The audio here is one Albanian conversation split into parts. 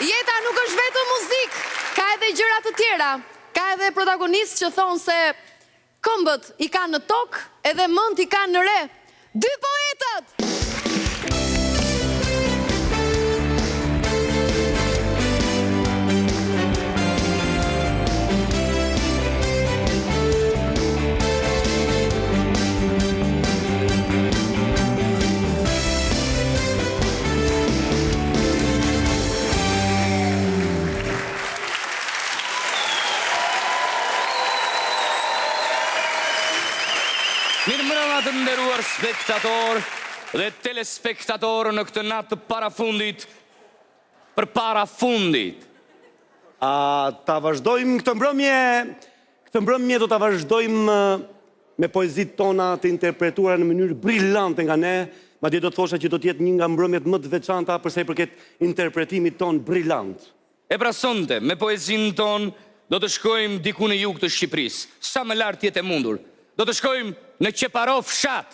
Jeta nuk është vetëm muzikë, ka edhe gjëra të tjera. Ka edhe protagonistë që thonë se këmbët i kanë në tokë, edhe mend i kanë në re. Dy poetët! Mirë mbrëma të nderuar spektator dhe telespektator në këtë natë të parafundit, për parafundit. Ta vazhdojmë këtë mbrëmje do ta vazhdojmë me poezit tona të interpretuara në mënyrë brillante nga ne, madje do të thosha që do të jetë një nga mbrëmjet më të veçanta për sa i përket interpretimit ton brillant. E pra sonte, me poezin ton, do të shkojmë diku në jug të Shqipërisë, sa më lart jetë e mundur. Do të shkojmë në Qeparo fshat.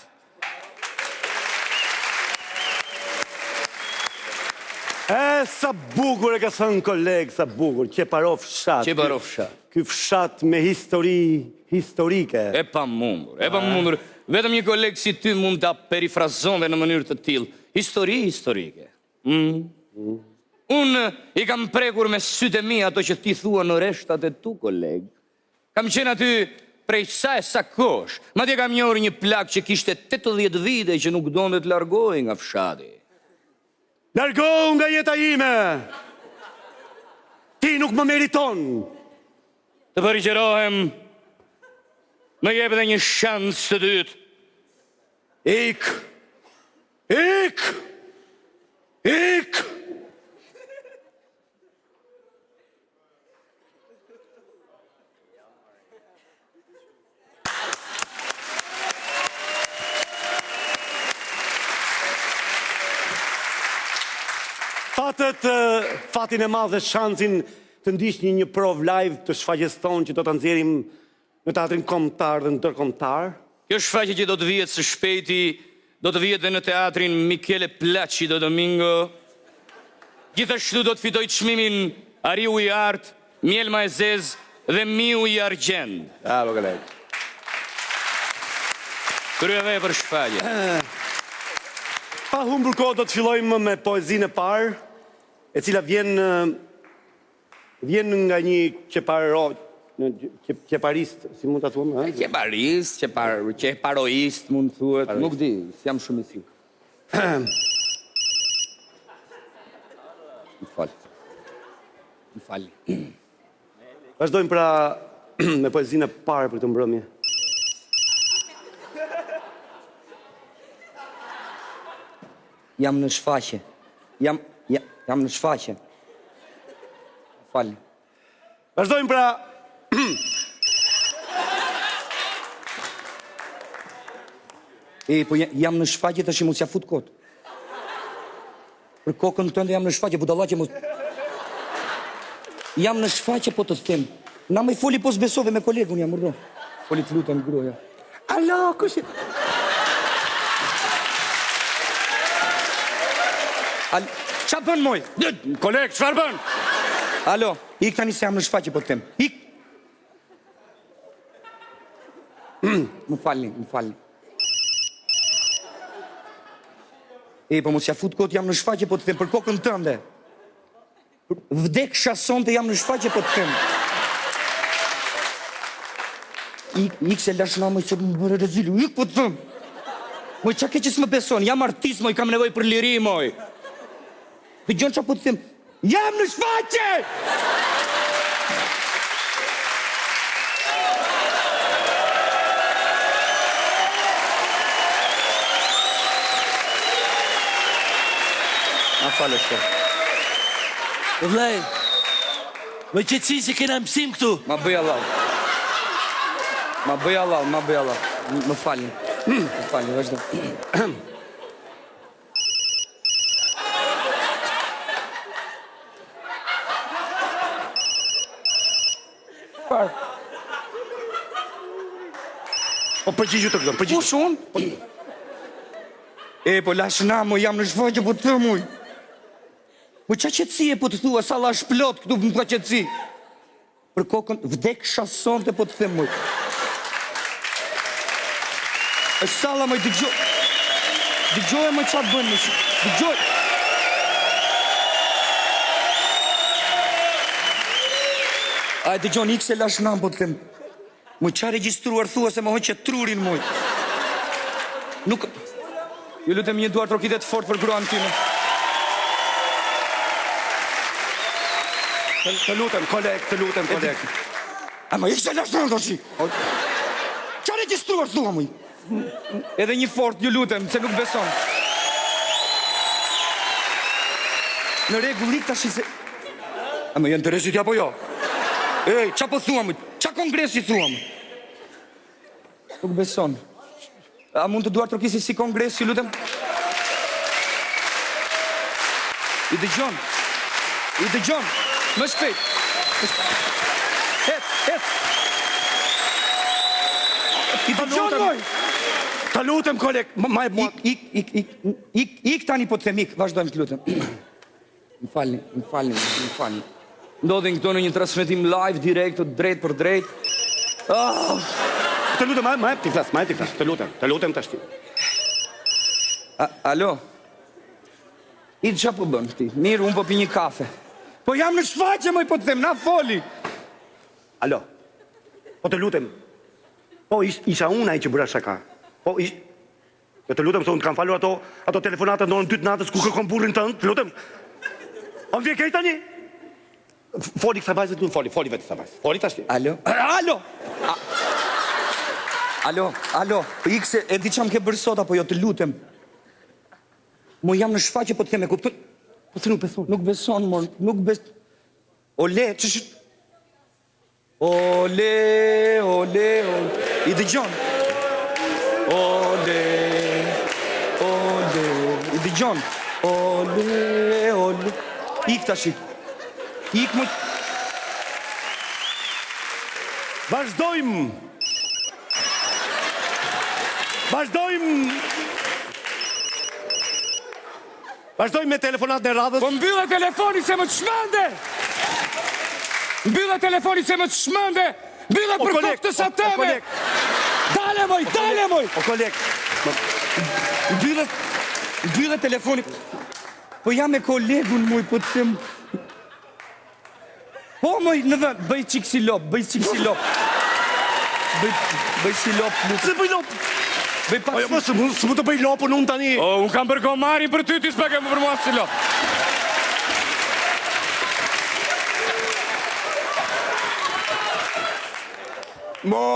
Sa bukur e ka thënë koleg, sa bukur, Qeparo fshat. Qeparo fshat. Ky fshat me histori historike. E pa mundur. Vetëm një koleg si ty mund ta perifrazonte në mënyrë të tillë. Histori historike. Unë i kam prekur me sytë e mi ato që ti thua në reshtat e tu, koleg. Kam qenë aty prej sa e sa kosh, madje kam njohur një plak që kishte 80 vite që nuk donte të largohej nga fshati. Largohu nga jeta ime! Ti nuk më meriton! Të përgjërohem, më jep edhe një shans të dytë. Ik! Ik! Ik! Fatin e madh dhe shansin të ndiqni një prov live të shfaqjes tonë që do ta nxjerrim në teatrin kombëtar dhe ndërkombëtar. Kjo shfaqje që do të vihet së shpejti, do të vihet dhe në teatrin Michele Placido Domingo. Gjithashtu do të fitoj çmimin Ariu i Art, Mielma e Zez dhe Miu i Argjend. Bravo, koleg. Kryeve për shfaqje. Pa humbur kohë do të fillojmë me poezinë e parë, e cila vjen nga një qeparist, si mund ta thuam, ha? Qeparist, qeparoist mund thuhet, nuk di, jam shumë i sigurt. Më fal. Vazhdojmë pra me poezinë e parë për këtë mbrëmje. Jam në shfaqje. Jam në shfaqje. Falni. Vazhdojmë pra... Po jam në shfaqje tash mos ja fut kot. Për kokën tënde jam në shfaqje, budallaqe mos... Jam në shfaqje po të them. Na më foli po s'besove me kolegun jam urdhë. Foli të lutem groja. Alo, kush... Qa bën moj? Koleg, çfarë bën? Alo, ik tani se jam në shfaqje po të them. Ik! Më falni. Po mos ja fut kot jam në shfaqje po të them për kokën tënde. Vdek shasonte jam në shfaqje po të them. Ik se lash na më që më bërë rezilu. Ik po të them. Moj qa ke që s'më beson, jam artist moj, kam nevoj për liri moj. Dhe gjonë qa po të them, jam në shfaqje! Ma falë shko. Vëllaj, më qëtësi se kena mësim këtu. Ma bëj Allah. Më falni. Vazhdo. Po përgjigju të këtëm, përgjigju. Kush unë? Po lash na, mo, jam në shfaqje, po të muj. Po qa qëtësi e po të thua, sa la shplot këtu më ka qëtësi. Për kokën, vdek shasonte po të them moj. E sala moj, dëgjoj e moj qatë bënë moj, dëgjoj. Aj, dëgjoj, ikë se lash nam po të them. Moj qa registruar thua se më hoqë trurin moj. Nuk... Ju lutem një duar trokitet fort për gruan time. Të lutem, koleg. Ama ikë se lash nam të shi. Qa registruar thua moj? Edhe një fort, ju lutem, se nuk beson. Në regullik të shi se... Ama janë të resit ja po jo? Ej, qa po thua moj? Qa kongresi thua moj? Nuk beson. A mund të duar trokisi si kongres, ju lutem? I dëgjon, më shpejt. Het. I dëgjon, moj. Të lutem, koleg, Ik tani po të them, vazhdojmë të lutem. Më falni. Ndodhin këto në një transmetim live, direkt, drejt për drejt. Të lutem, ma e ti flas, të lutem të ashti. Alo? I qa po bën ti? Mirë, unë po pi një kafe. Po jam në shfaqe, moj, po të them, na foli. Alo, po të lutem. Po isha unë ai që bëra shaka. Po të lutem, se unë kam falur ato telefonatët në orën 2 natës ku kërkon burrin tënd, të lutem. O më vje kej tani? Foli kësa vajzët unë, foli vetë kësa vajzët. Foli të ashti. Alo, ikse, e di qa më ke bërë sot, apo jo, të lutem. Mo jam në shfaqe, po të them e kuptoj. Po se nuk beson. Nuk beson, mor, nuk beson. Ole, Ole. I dëgjon. Ole. I dëgjon. Ole. Ik tash. Ik më... Vazhdojmë me telefonat në radhës. Po mbyllë telefoni se më të shmende! Mbyllë për kokë të sa teme! Dale moj! O koleg! Mbyllë telefoni... Po jam me kolegun moj, po të them... Po moj, në vend, bëj qik si lop. Bëj si lop. Se bëj lop? Bëj pak si... Së mu të bëj lopën unë tani. O, unë kam bërgomari për ty, ti s'pa kemë për mua si lop. Mo!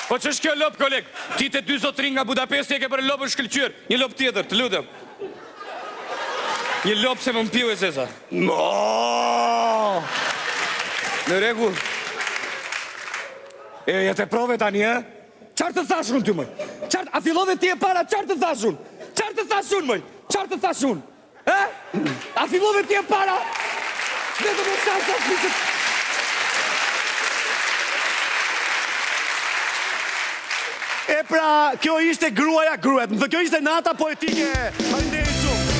Po që është kjo lop, koleg? Ti të 2 zotrin nga Budapesti e ke për lopën shkëllqyr. Një lop tjetër, të lutem. Një lop se më mpiu e zeza. Mo! Në rregull. E, jetë e prove tani, e? Qarë të thashun ty, mëj? A fillove ti e para, qarë të thashun? Mëj? Qarë të thashun? E? A fillove ti e para? Ne të më thashun, E pra, kjo ishte gruaja gruet, më dhe kjo ishte nata poetike. Faleminderit shumë.